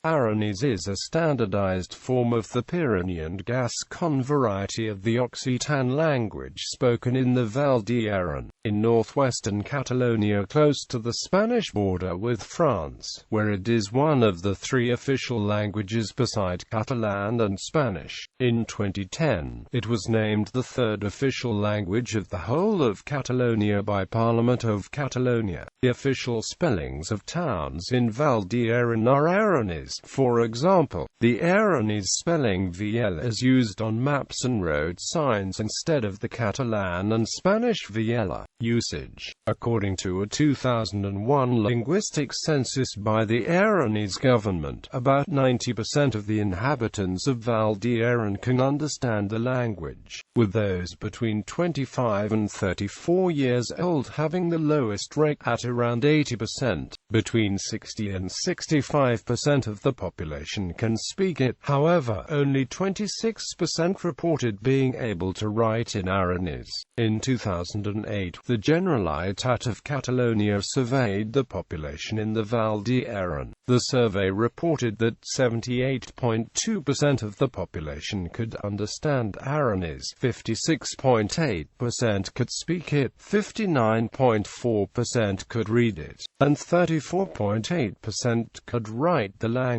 Aranese is a standardized form of the Pyrenean Gascon variety of the Occitan language spoken in the Val d'Aran, in northwestern Catalonia close to the Spanish border with France, where it is one of the three official languages beside Catalan and Spanish. In 2010, it was named the third official language of the whole of Catalonia by Parliament of Catalonia. The official spellings of towns in Val d'Aran are Aranese. For example, the Aranese spelling Vielha is used on maps and road signs instead of the Catalan and Spanish Viella usage. According to a 2001 linguistic census by the Aranese government, about 90% of the inhabitants of Val d'Aran can understand the language, with those between 25 and 34 years old having the lowest rate at around 80%. Between 60 and 65% of the population can speak it. However, only 26% reported being able to write in Aranese. In 2008, the Generalitat of Catalonia surveyed the population in the Val d'Aran. The survey reported that 78.2% of the population could understand Aranese, 56.8% could speak it, 59.4% could read it, and 34.8% could write the language.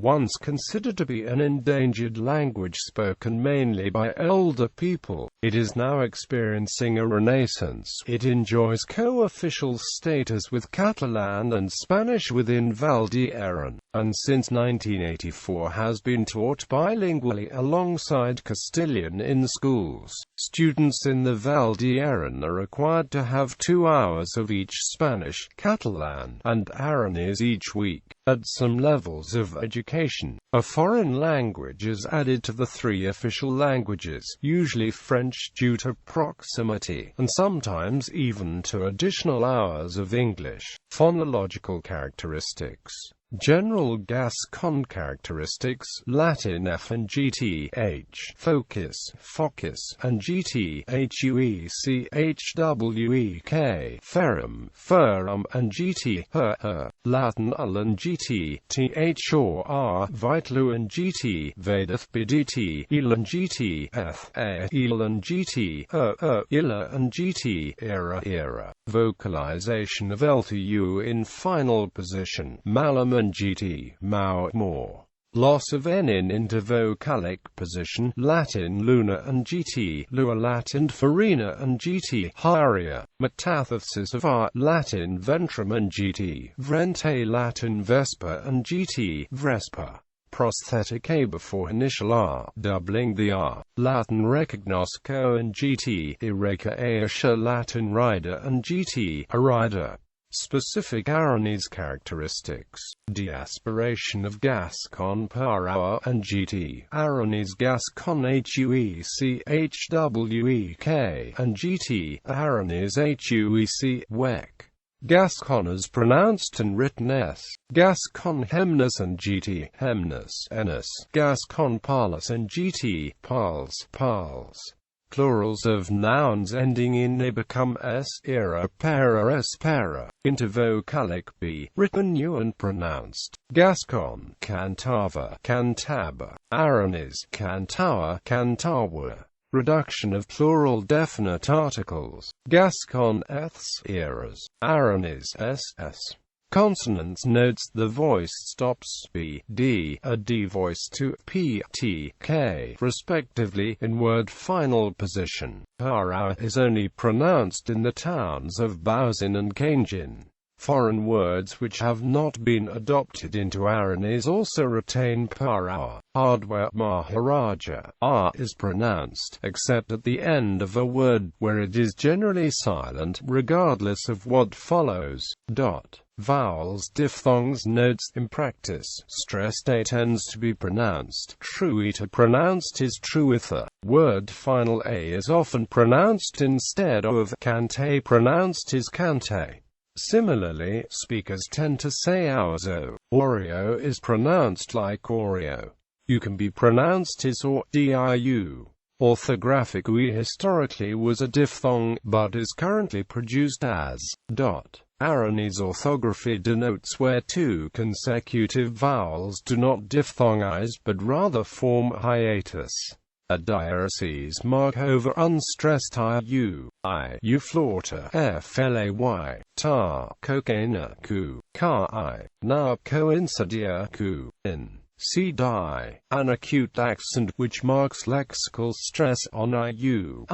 Once considered to be an endangered language spoken mainly by older people, it is now experiencing a renaissance. It enjoys co-official status with Catalan and Spanish within Val d'Aran, and since 1984 has been taught bilingually alongside Castilian in schools. Students in the Val d'Aran are required to have 2 hours of each Spanish, Catalan, and Aranese each week. At some levels of education, a foreign language is added to the three official languages, usually French due to proximity, and sometimes even to additional hours of English. Phonological characteristics. General Gascon characteristics: Latin F and GTH, focus, and GTHUECHWEK, ferrum, and GT, Latin UL and GT, THOR, Vitlu and GT, Vedath BDT, Il and GT, Il and GT, Illa and GT, era. Vocalization of L to U in final position, Malum and GT, Mau, more. Loss of N in intervocalic position, Latin Luna and GT, Lua, Latin Farina and GT, Haria. Metathesis of R, Latin Ventrum and GT, Vrente, Latin Vespa and GT, Vespa. Prosthetic A before initial R, doubling the R, Latin Recognosco and GT, Irreca Aisha, Latin Rider and GT, a rider. Specific Aranese characteristics: deaspiration of Gascon per hour and GT, Aranese Gascon HUECHWEK and GT, Aranese HUEC, WEC. Gascon is pronounced and written S. Gascon Hemnus and GT, Hemnus, Enus. Gascon Parlus and GT, Pals. Plurals of nouns ending in A become S, era, para, S, para. Intervocalic B, written U and pronounced. Gascon, Cantava, Cantaba. Aranese, Cantawa, Cantawa. Reduction of plural definite articles. Gascon eths, eras. Aranese S. Consonants notes the voice stops B, D, a D voice to P, T, K, respectively, in word final position. Para is only pronounced in the towns of Bausin and Kangin. Foreign words which have not been adopted into Aranese also retain para. Hardware Maharaja, R is pronounced, except at the end of a word, where it is generally silent, regardless of what follows. Vowels diphthongs notes. In practice, stressed A tends to be pronounced truita, pronounced is truitha. Word final A is often pronounced instead of cante, pronounced is cante. Similarly, speakers tend to say ouzo. Oreo is pronounced like Oreo. You can be pronounced is or diu. Orthographically historically was a diphthong, but is currently produced as . Aranese orthography denotes where two consecutive vowels do not diphthongize but rather form hiatus. A diaresis mark over unstressed iu, flauta, flay, ta, cocaina, ku, ka, na, coincidia, ku, in. C. Die, an acute accent which marks lexical stress on iu,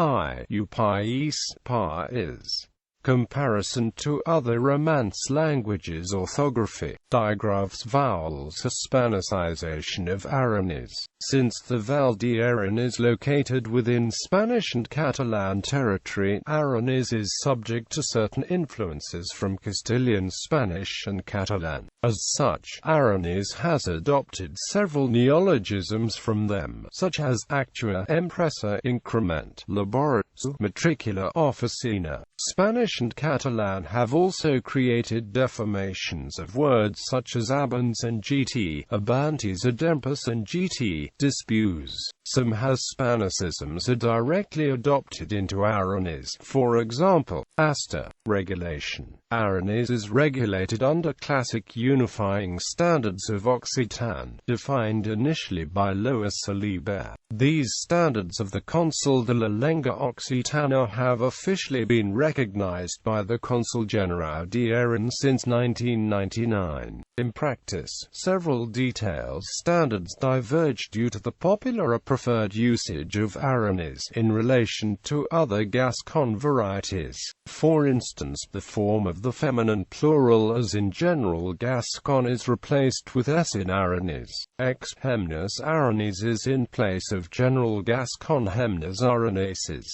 pais, pa is. Comparison to other Romance languages. Orthography, digraphs, vowels. Hispanicization of Aranese. Since the Val d'Aran is located within Spanish and Catalan territory, Aranese is subject to certain influences from Castilian Spanish and Catalan. As such, Aranese has adopted several neologisms from them, such as actua, empresa, increment, laboratory, matricula, officina. Spanish and Catalan have also created deformations of words such as abans and gt, abantes, adempus and gt, dispuse. Some Hispanicisms are directly adopted into Aranese. For example, asta, regulation. Aranese is regulated under classic unifying standards of Occitan, defined initially by Louis Salibert. These standards of the Consell de la Lengua Occitana have officially been recognized by the Consell Generau d'Aran since 1999. In practice, several detailed standards diverge due to the popular or preferred usage of Aranese in relation to other Gascon varieties. For instance, the form of the feminine plural as in General Gascon is replaced with s in Aranese. Ex hemnes Aranese is in place of General Gascon hemnes Araneses.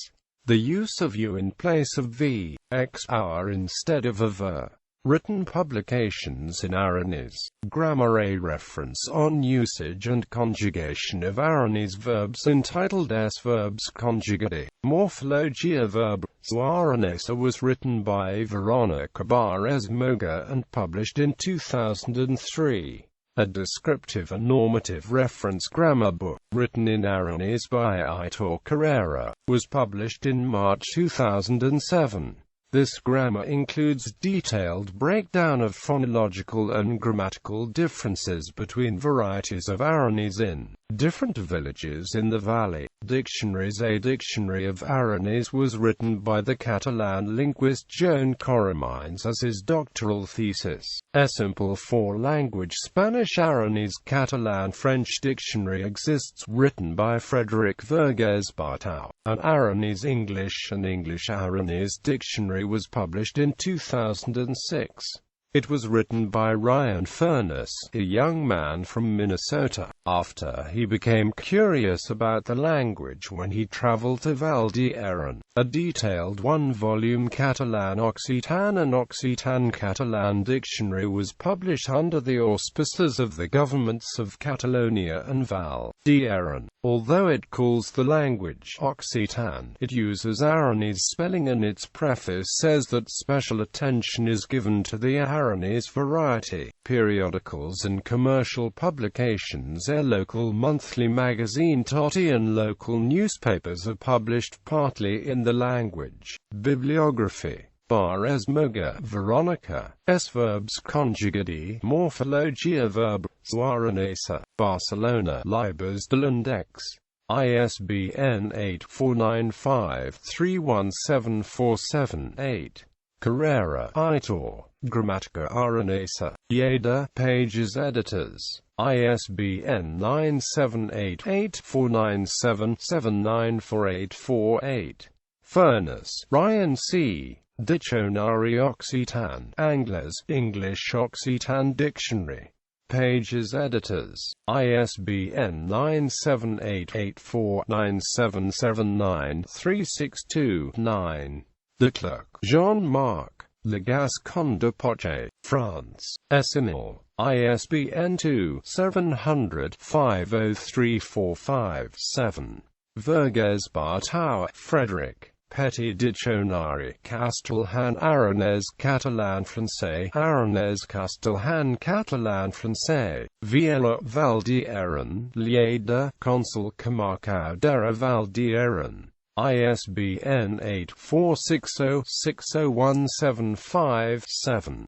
The use of u in place of v, ex our instead of a ver. Written publications in Aranese. Grammar. A reference on usage and conjugation of Aranese verbs entitled S Verbs Conjugati. Morphologia Verbs Aranese was written by Veronica Barres Moga and published in 2003. A descriptive and normative reference grammar book, written in Aranese by Aitor Carrera, was published in March 2007. This grammar includes detailed breakdown of phonological and grammatical differences between varieties of Aranese in different villages in the valley. Dictionaries. A dictionary of Aranese was written by the Catalan linguist Joan Coromines as his doctoral thesis. A simple four-language Spanish Aranese Catalan French dictionary exists, written by Frédéric Vergès-Barthau. An Aranese English and English Aranese dictionary was published in 2006. It was written by Ryan Furness, a young man from Minnesota, after he became curious about the language when he traveled to Val d'Aran. A detailed one-volume Catalan-Occitan and Occitan-Catalan dictionary was published under the auspices of the governments of Catalonia and Val d'Aran. Although it calls the language Occitan, it uses Aranese spelling, and its preface says that special attention is given to the Aranese variety. Periodicals and commercial publications. A local monthly magazine Toti and local newspapers are published partly in the language. Bibliography. Barres Moga, Veronica, S Verbs Conjugati, Morphologia Verbs Aranese, Barcelona, Libres de l'Index. ISBN 8495317478. Carrera, Aitor, Grammatica Aranesa, Lleida, Pages Editors. ISBN 9788497794848. Furness, Ryan C. Dictionary Occitan, Anglais, English Occitan Dictionary. Pages Editors. ISBN 9788497793629. Declercq, Jean-Marc, Le Gascon de Poitiers, France. Essinal. ISBN 2-700-50345-7. Vergès-Barthau, Frédéric. Petit Dictionnaire Castelhan Aranese Catalan Français Aranese Castelhan Catalan Français Viella Val d'Aran Lleida Consell Comarcau de Val d'Aran ISBN 8460601757.